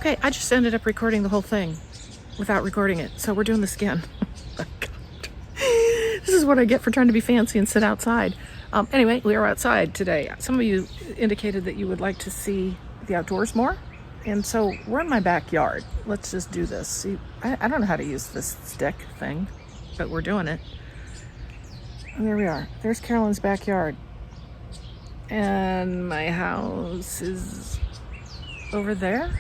Okay, I just ended up recording the whole thing without recording it. So we're doing this again. Oh, God. This is what I get for trying to be fancy and sit outside. Anyway, we are outside today. Some of you indicated that you would like to see the outdoors more. And so we're in my backyard. Let's just do this. See, I don't know how to use this stick thing, but we're doing it. And there we are. There's Carolyn's backyard. And my house is over there?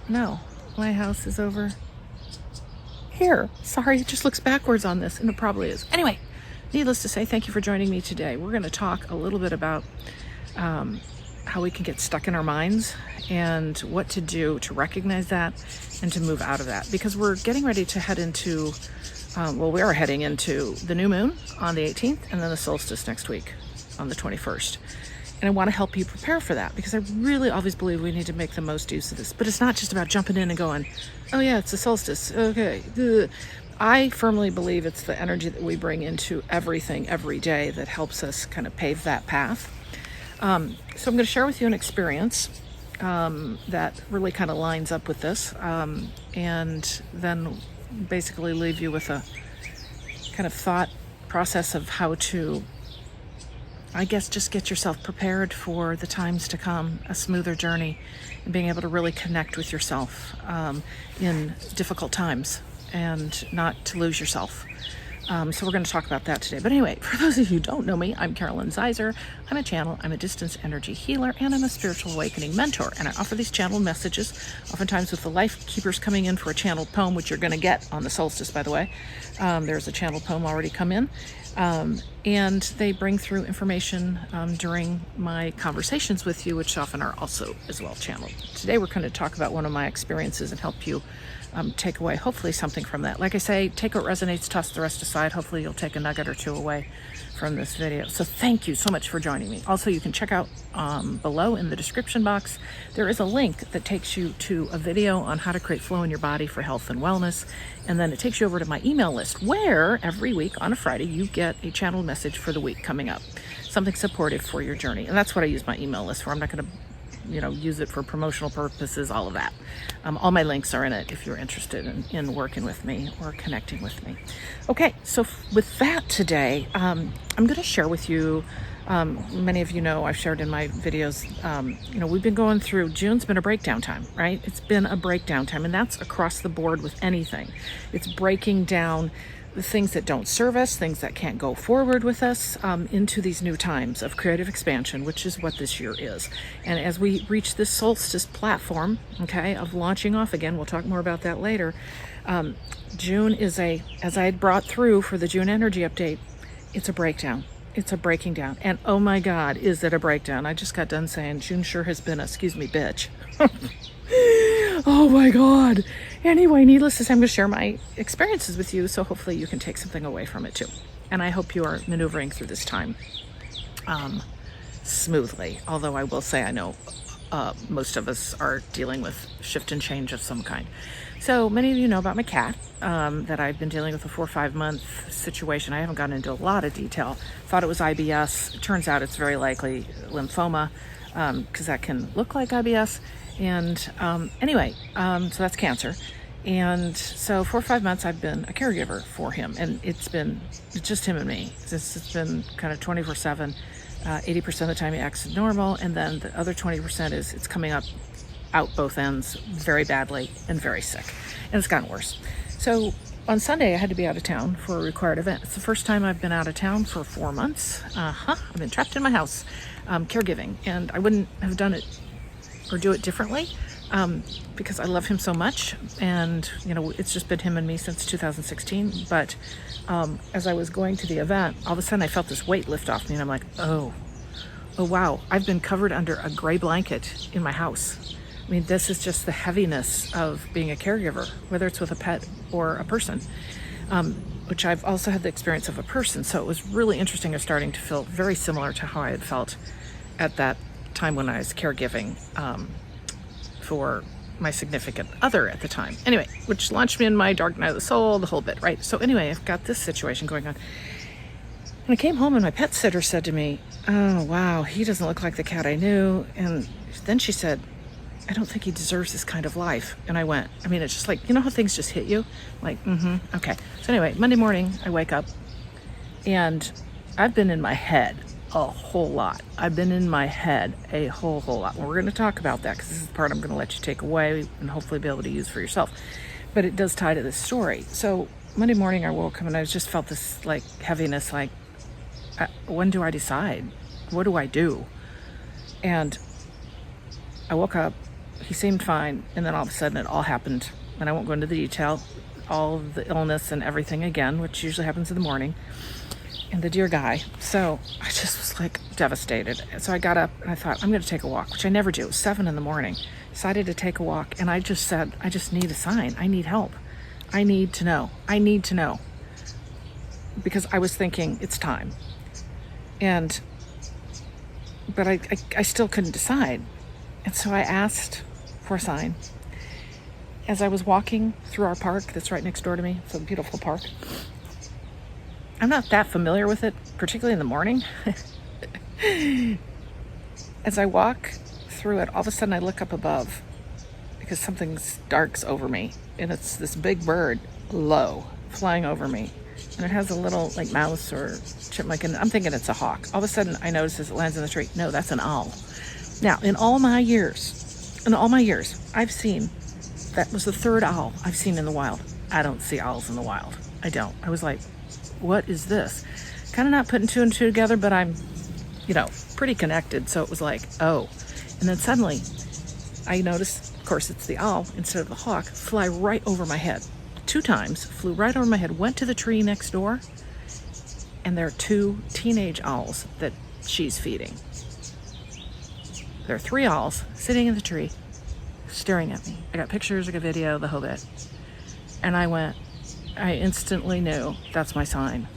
No, my house is over here. Sorry, it just looks backwards on this, and it probably is. Anyway, needless to say, thank you for joining me today. We're going to talk a little bit about how we can get stuck in our minds and what to do to recognize that and to move out of that. Because we're getting ready to head into, we are heading into the new moon on the 18th and then the solstice next week on the 21st. And I want to help you prepare for that because I really always believe we need to make the most use of this. But it's not just about jumping in and going, oh yeah, it's the solstice. Okay. I firmly believe it's the energy that we bring into everything every day that helps us kind of pave that path. So I'm going to share with you an experience that really kind of lines up with this, and then basically leave you with a kind of thought process of how to, I guess, just get yourself prepared for the times to come, a smoother journey, and being able to really connect with yourself in difficult times and not to lose yourself. So we're going to talk about that today. But anyway, for those of you who don't know me, I'm Carolyn Zaiser. I'm a channel, I'm a distance energy healer, and I'm a spiritual awakening mentor. And I offer these channeled messages, oftentimes with the life keepers coming in for a channeled poem, which you're going to get on the solstice, by the way. There's a channeled poem already come in. And they bring through information during my conversations with you, which often are also as well channeled. Today we're going to talk about one of my experiences and help you take away hopefully something from that. Like I say, take what resonates, toss the rest aside. Hopefully you'll take a nugget or two away from this video. So thank you so much for joining me. Also, you can check out below in the description box, there is a link that takes you to a video on how to create flow in your body for health and wellness. And then it takes you over to my email list where every week on a Friday, you get a channeled message for the week coming up, something supportive for your journey. And that's what I use my email list for. I'm not going to use it for promotional purposes, all of that. All my links are in it if you're interested in working with me or connecting with me. Okay, so with that today, I'm going to share with you, many of you know, I've shared in my videos, we've been going through, June's been a breakdown time, right? It's been a breakdown time, and that's across the board with anything. It's breaking down the things that don't serve us, things that can't go forward with us, into these new times of creative expansion, which is what this year is. And as we reach this solstice platform, okay, of launching off again, we'll talk more about that later. June is as I had brought through for the June energy update, it's a breakdown. It's a breaking down. And oh my God, is it a breakdown? I just got done saying June sure has been a, excuse me, bitch. Oh my God. Anyway, needless to say, I'm going to share my experiences with you, so hopefully you can take something away from it too. And I hope you are maneuvering through this time smoothly. Although I will say I know most of us are dealing with shift and change of some kind. So many of you know about my cat, that I've been dealing with a 4 or 5 month situation. I haven't gotten into a lot of detail. Thought it was IBS. It turns out it's very likely lymphoma, because that can look like IBS. And anyway, so that's cancer. And so 4 or 5 months I've been a caregiver for him, and it's just him and me. It's been kind of 24/7. 80% of the time he acts normal, and then the other 20% is it's coming up out both ends very badly and very sick, and it's gotten worse. So on Sunday I had to be out of town for a required event. It's the first time I've been out of town for 4 months. I've been trapped in my house, caregiving, and I wouldn't have done it or do it differently, because I love him so much, and it's just been him and me since 2016. But as I was going to the event, all of a sudden I felt this weight lift off me, and I'm like, oh wow, I've been covered under a gray blanket in my house. I mean, this is just the heaviness of being a caregiver, whether it's with a pet or a person, which I've also had the experience of a person. So it was really interesting. I was starting to feel very similar to how I had felt at that time when I was caregiving for my significant other at the time. Anyway, which launched me in my dark night of the soul, the whole bit, right? So anyway, I've got this situation going on. And I came home and my pet sitter said to me, oh, wow, he doesn't look like the cat I knew. And then she said, I don't think he deserves this kind of life. And I went, I mean, it's just like, you know how things just hit you? Like, okay. So anyway, Monday morning, I wake up and I've been in my head a whole lot. I've been in my head a whole lot. Well, we're going to talk about that because this is the part I'm going to let you take away and hopefully be able to use for yourself. But it does tie to this story. So Monday morning, I woke up and I just felt this like heaviness, like, when do I decide? What do I do? And I woke up, he seemed fine, and then all of a sudden it all happened. And I won't go into the detail, all of the illness and everything again, which usually happens in the morning, and the dear guy. So I just was like devastated. So I got up and I thought, I'm going to take a walk, which I never do. It was 7 a.m. Decided to take a walk, and I just said, I just need a sign. I need help. I need to know. I need to know. Because I was thinking, it's time. But I still couldn't decide. And so I asked for a sign. As I was walking through our park that's right next door to me, it's a beautiful park. I'm not that familiar with it, particularly in the morning. As I walk through it, all of a sudden I look up above because something darks over me. And it's this big bird, low, flying over me. And it has a little like mouse or chipmunk, and I'm thinking it's a hawk. All of a sudden I notice as it lands in the tree, no, that's an owl. Now, in all my years, I've seen, that was the 3rd owl I've seen in the wild. I don't see owls in the wild. I don't. I was like, what is this? Kind of not putting 2 and 2 together, but I'm, pretty connected. So it was like, oh. And then suddenly I noticed, of course, it's the owl instead of the hawk, fly right over my head. 2 times, flew right over my head, went to the tree next door, and there are 2 teenage owls that she's feeding. There are 3 owls sitting in the tree, staring at me. I got pictures, I got video, the whole bit. And I instantly knew, that's my sign.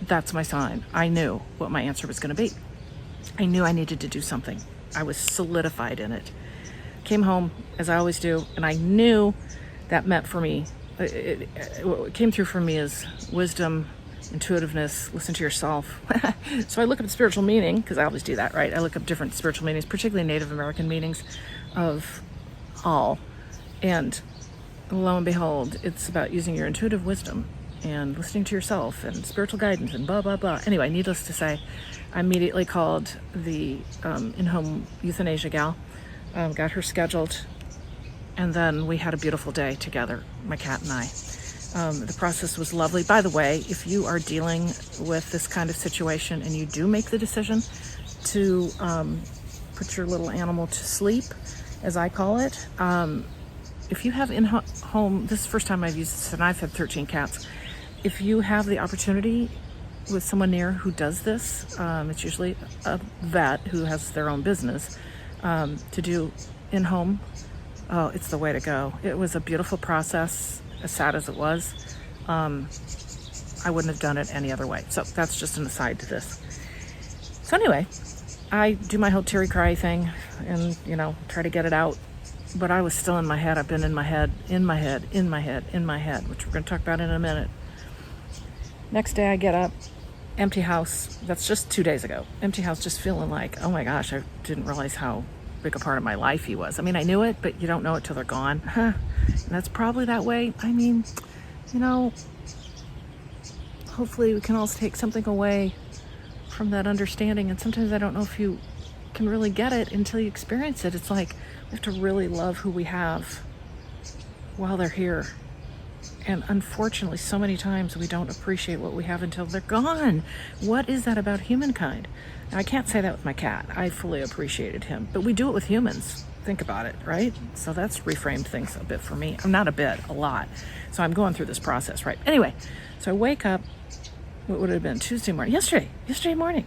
That's my sign. I knew what my answer was going to be. I knew I needed to do something. I was solidified in it. Came home, as I always do, and I knew that meant for me, what came through for me is wisdom, intuitiveness, listen to yourself. So I look up spiritual meaning, because I always do that, right? I look up different spiritual meanings, particularly Native American meanings of all. And lo and behold, it's about using your intuitive wisdom and listening to yourself and spiritual guidance and blah, blah, blah. Anyway, needless to say, I immediately called the in-home euthanasia gal, got her scheduled, and then we had a beautiful day together, my cat and I. The process was lovely. By the way, if you are dealing with this kind of situation and you do make the decision to put your little animal to sleep, as I call it, if you have in-home, this is the first time I've used this, and I've had 13 cats. If you have the opportunity with someone near who does this, it's usually a vet who has their own business, to do in-home, oh, it's the way to go. It was a beautiful process, as sad as it was. I wouldn't have done it any other way. So that's just an aside to this. So anyway, I do my whole teary cry thing and, try to get it out. But I was still in my head. I've been in my head, which we're going to talk about in a minute. Next day I get up, empty house. That's just 2 days ago. Empty house, just feeling like, oh my gosh, I didn't realize how big a part of my life he was. I mean, I knew it, but you don't know it till they're gone. And that's probably that way. I mean, hopefully we can all take something away from that understanding. And sometimes I don't know if you can really get it until you experience it. It's like we have to really love who we have while they're here. And unfortunately, so many times we don't appreciate what we have until they're gone. What is that about humankind? Now, I can't say that with my cat. I fully appreciated him. But we do it with humans. Think about it, right? So that's reframed things a bit for me. Not a bit, a lot. So I'm going through this process, right? Anyway, so I wake up, what would it have been, Tuesday morning? Yesterday morning.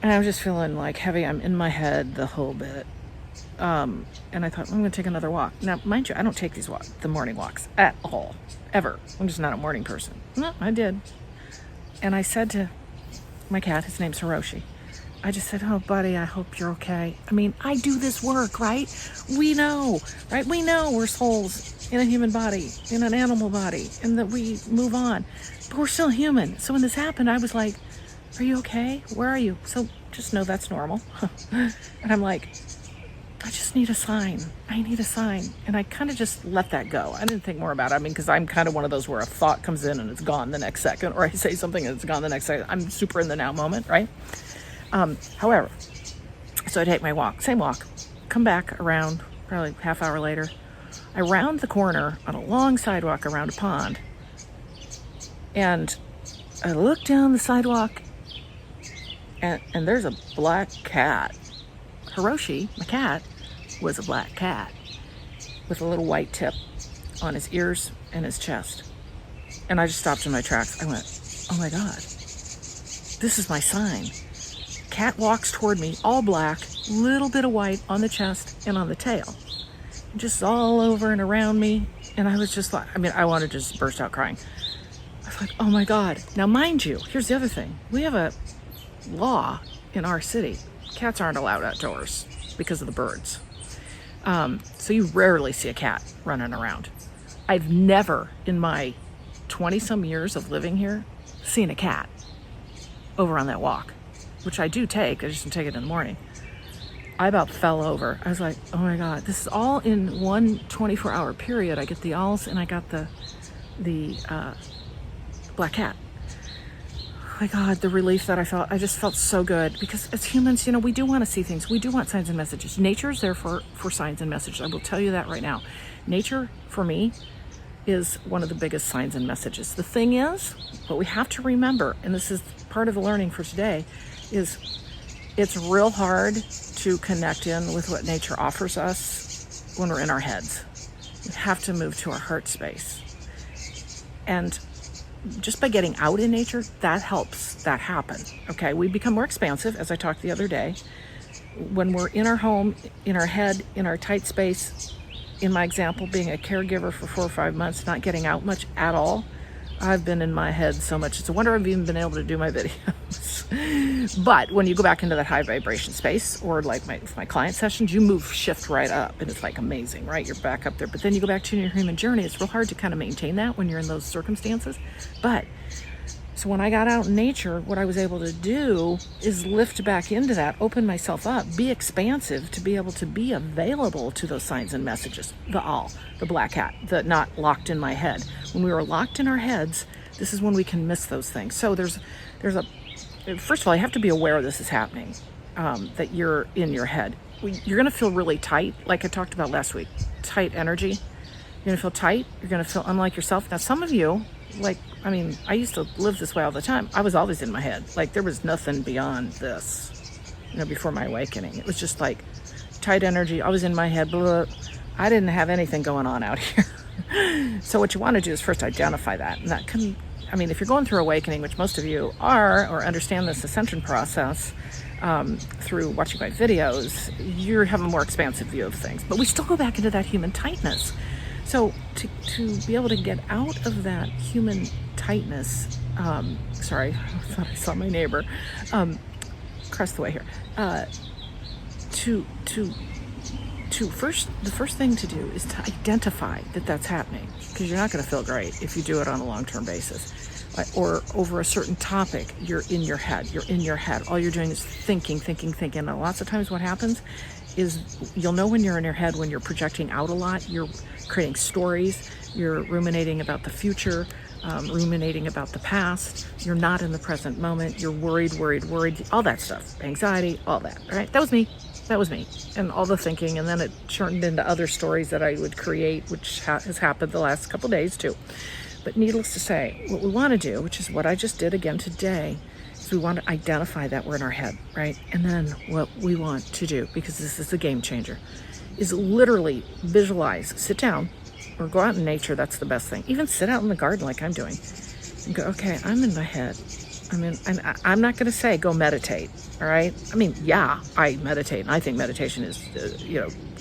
And I was just feeling like heavy. I'm in my head the whole bit. And I thought, I'm going to take another walk. Now, mind you, I don't take the morning walks at all, ever. I'm just not a morning person. No, I did. And I said to my cat, his name's Hiroshi, I just said, oh, buddy, I hope you're okay. I mean, I do this work, right? We know, right? We know we're souls in a human body, in an animal body, and that we move on. But we're still human. So when this happened, I was like, are you okay? Where are you? So just know that's normal. And I'm like, I just need a sign. I need a sign. And I kind of just let that go. I didn't think more about it. I mean, because I'm kind of one of those where a thought comes in and it's gone the next second, or I say something and it's gone the next second. I'm super in the now moment, right? However, so I take my walk, same walk, come back around probably half hour later. I round the corner on a long sidewalk around a pond, and I look down the sidewalk, and there's a black cat. Hiroshi, my cat, was a black cat with a little white tip on his ears and his chest. And I just stopped in my tracks. I went, oh my God, this is my sign. Cat walks toward me, all black, little bit of white on the chest and on the tail. Just all over and around me. And I was just like, I mean, I wanted to just burst out crying. I was like, oh my God. Now, mind you, here's the other thing. We have a law in our city. Cats aren't allowed outdoors because of the birds. So you rarely see a cat running around. I've never, in my 20-some years of living here, seen a cat over on that walk, which I do take. I just don't take it in the morning. I about fell over. I was like, oh my God, this is all in one 24-hour period. I get the owls and I got the black cat. Oh my God, the relief that I felt. I just felt so good, because as humans, we do want to see things. We do want signs and messages. Nature is there for signs and messages. I will tell you that right now. Nature, for me, is one of the biggest signs and messages. The thing is, what we have to remember, and this is part of the learning for today, is it's real hard to connect in with what nature offers us when we're in our heads. We have to move to our heart space. And just by getting out in nature, that helps that happen. Okay, we become more expansive, as I talked the other day. When we're in our home, in our head, in our tight space, in my example, being a caregiver for 4 or 5 months, not getting out much at all, I've been in my head so much. It's a wonder I've even been able to do my videos. But when you go back into that high vibration space, or like my client sessions, you shift right up, and it's like amazing, right? You're back up there. But then you go back to your human journey. It's real hard to kind of maintain that when you're in those circumstances. But so when I got out in nature, what I was able to do is lift back into that, open myself up, be expansive, to be able to be available to those signs and messages. The owl, the black cat, the not locked in my head. When we are locked in our heads, this is when we can miss those things. So there's first of all, you have to be aware this is happening, that you're in your head. You're going to feel really tight, like I talked about last week. Tight energy. You're going to feel tight. You're going to feel unlike yourself. Now, some of you, I used to live this way all the time. I was always in my head. Like, there was nothing beyond this, before my awakening. It was just like tight energy. I was in my head. Blah. I didn't have anything going on out here. So what you want to do is first identify that. And that can, if you're going through awakening, which most of you are, or understand this ascension process through watching my videos, you have a more expansive view of things. But we still go back into that human tightness. So to be able to get out of that human tightness, sorry, I thought I saw my neighbor across the way here. The first thing to do is to identify that that's happening, because you're not going to feel great if you do it on a long-term basis. Or over a certain topic, you're in your head. All you're doing is thinking. And lots of times what happens is you'll know when you're in your head, when you're projecting out a lot, you're creating stories, you're ruminating about the future, ruminating about the past, you're not in the present moment, you're worried, all that stuff, anxiety, all that, all right? That was me, and all the thinking, and then it turned into other stories that I would create, which has happened the last couple days too. But needless to say, what we want to do, which is what I just did again today, is we want to identify that we're in our head, right? And then what we want to do, because this is the game changer, is literally visualize, sit down, or go out in nature. That's the best thing. Even sit out in the garden like I'm doing, and go, okay, I'm in my head. I'm not going to say go meditate, all right? Yeah, I meditate, and I think meditation is,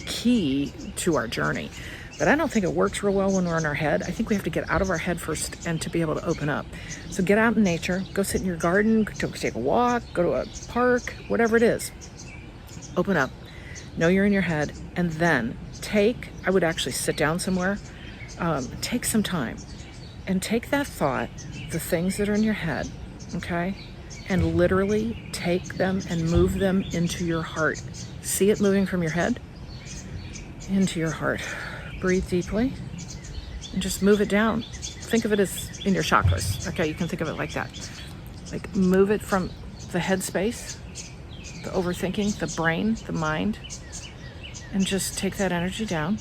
key to our journey. But I don't think it works real well when we're in our head. I think we have to get out of our head first and to be able to open up. So get out in nature, go sit in your garden, go take a walk, go to a park, whatever it is. Open up, know you're in your head, and then I would actually sit down somewhere, take some time, and take that thought, the things that are in your head, okay, and literally take them and move them into your heart. See it moving from your head, into your heart. Breathe deeply and just move it down. Think of it as in your chakras. Okay, you can think of it like that. Like move it from the head space, the overthinking, the brain, the mind, and just take that energy down.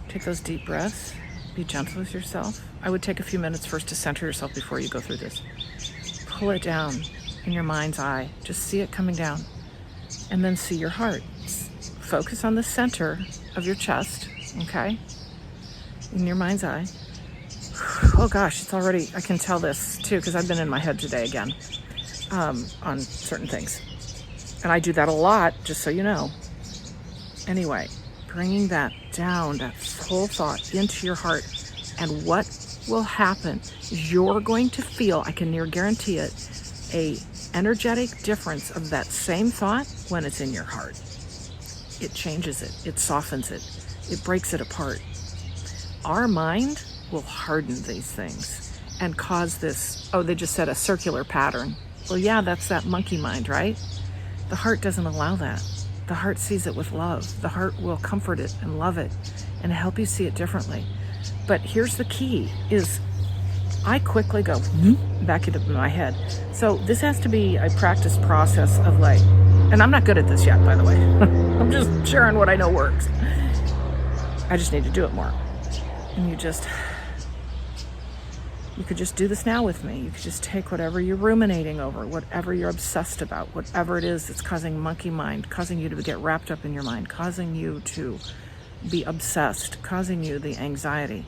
Take those deep breaths. Be gentle with yourself. I would take a few minutes first to center yourself before you go through this. Pull it down in your mind's eye. Just see it coming down. And then see your heart. Focus on the center of your chest, okay? In your mind's eye. Oh gosh, it's already, I can tell this too, because I've been in my head today again on certain things. And I do that a lot, just so you know. Anyway, bringing that down, that whole thought into your heart, and what will happen is you're going to feel, I can near guarantee it, a energetic difference of that same thought when it's in your heart. It changes it, it softens it, it breaks it apart. Our mind will harden these things and cause this, oh, they just said a circular pattern. Well, yeah, that's that monkey mind, right? The heart doesn't allow that. The heart sees it with love. The heart will comfort it and love it and help you see it differently. But here's the key is I quickly go back into my head. So this has to be a practice process of like, and I'm not good at this yet, by the way. I'm just sharing what I know works. I just need to do it more. And you could just do this now with me. You could just take whatever you're ruminating over, whatever you're obsessed about, whatever it is that's causing monkey mind, causing you to get wrapped up in your mind, causing you to be obsessed, causing you the anxiety.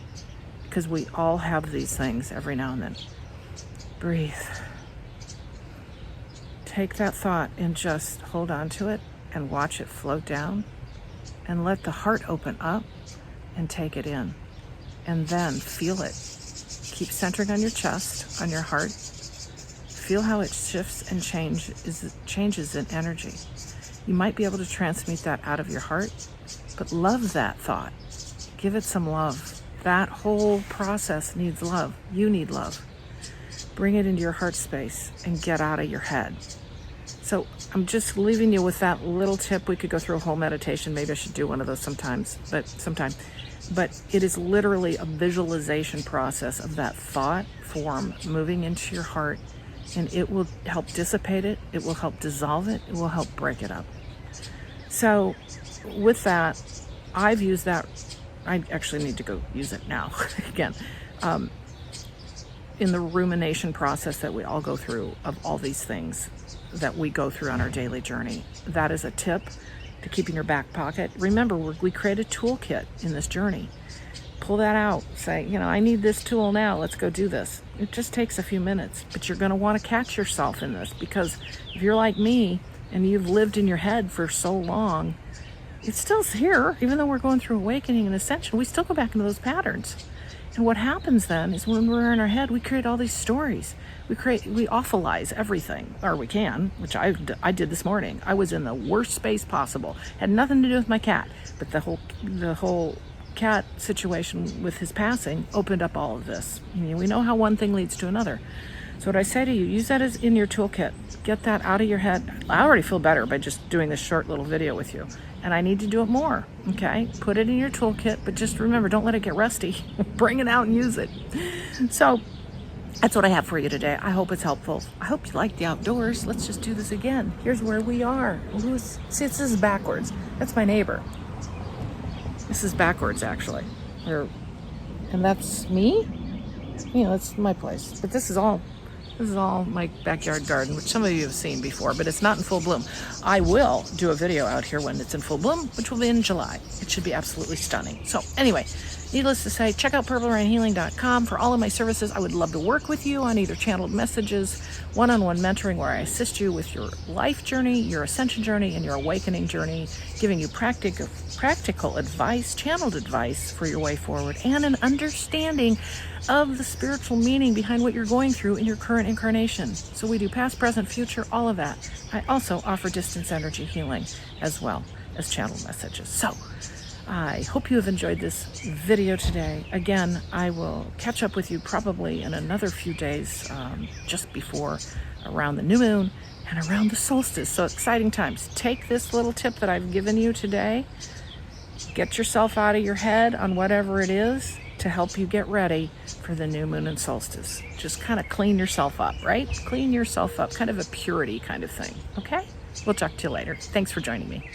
Because we all have these things every now and then. Breathe. Take that thought and just hold on to it and watch it float down and let the heart open up and take it in. And then feel it. Keep centering on your chest, on your heart. Feel how it shifts and changes in energy. You might be able to transmute that out of your heart, but love that thought. Give it some love. That whole process needs love. You need love. Bring it into your heart space and get out of your head. So I'm just leaving you with that little tip. We could go through a whole meditation. Maybe I should do one of those sometime. But it is literally a visualization process of that thought form moving into your heart, and it will help dissipate it. It will help dissolve it. It will help break it up. So with that, I've used that. I actually need to go use it now again. In the rumination process that we all go through of all these things that we go through on our daily journey. That is a tip to keep in your back pocket. Remember, we create a toolkit in this journey. Pull that out. Say, I need this tool now. Let's go do this. It just takes a few minutes, but you're going to want to catch yourself in this, because if you're like me and you've lived in your head for so long, it's still here. Even though we're going through awakening and ascension, we still go back into those patterns. And what happens then is when we're in our head, we create all these stories. We awfulize everything, or we can, which I did this morning. I was in the worst space possible. Had nothing to do with my cat, but the whole cat situation with his passing opened up all of this. We know how one thing leads to another. So what I say to you, use that as in your toolkit. Get that out of your head. I already feel better by just doing this short little video with you. And I need to do it more, okay? Put it in your toolkit, but just remember, don't let it get rusty. Bring it out and use it. So that's what I have for you today. I hope it's helpful. I hope you like the outdoors. Let's just do this again. Here's where we are. See, this is backwards. That's my neighbor. This is backwards, actually. And that's me? That's my place. But this is all my backyard garden, which some of you have seen before, but it's not in full bloom. I will do a video out here when it's in full bloom, which will be in July. It should be absolutely stunning. So anyway, needless to say, check out purplerainhealing.com for all of my services. I would love to work with you on either channeled messages, one-on-one mentoring where I assist you with your life journey, your ascension journey, and your awakening journey, giving you practical advice, channeled advice for your way forward, and an understanding of the spiritual meaning behind what you're going through in your current incarnation. So we do past, present, future, all of that. I also offer distance energy healing as well as channeled messages. So I hope you have enjoyed this video today. Again, I will catch up with you probably in another few days, just before around the new moon and around the solstice. So exciting times. Take this little tip that I've given you today get yourself out of your head on whatever it is to help you get ready for the new moon and solstice. Just kind of clean yourself up, right? Clean yourself up, kind of a purity kind of thing, okay? We'll talk to you later. Thanks for joining me.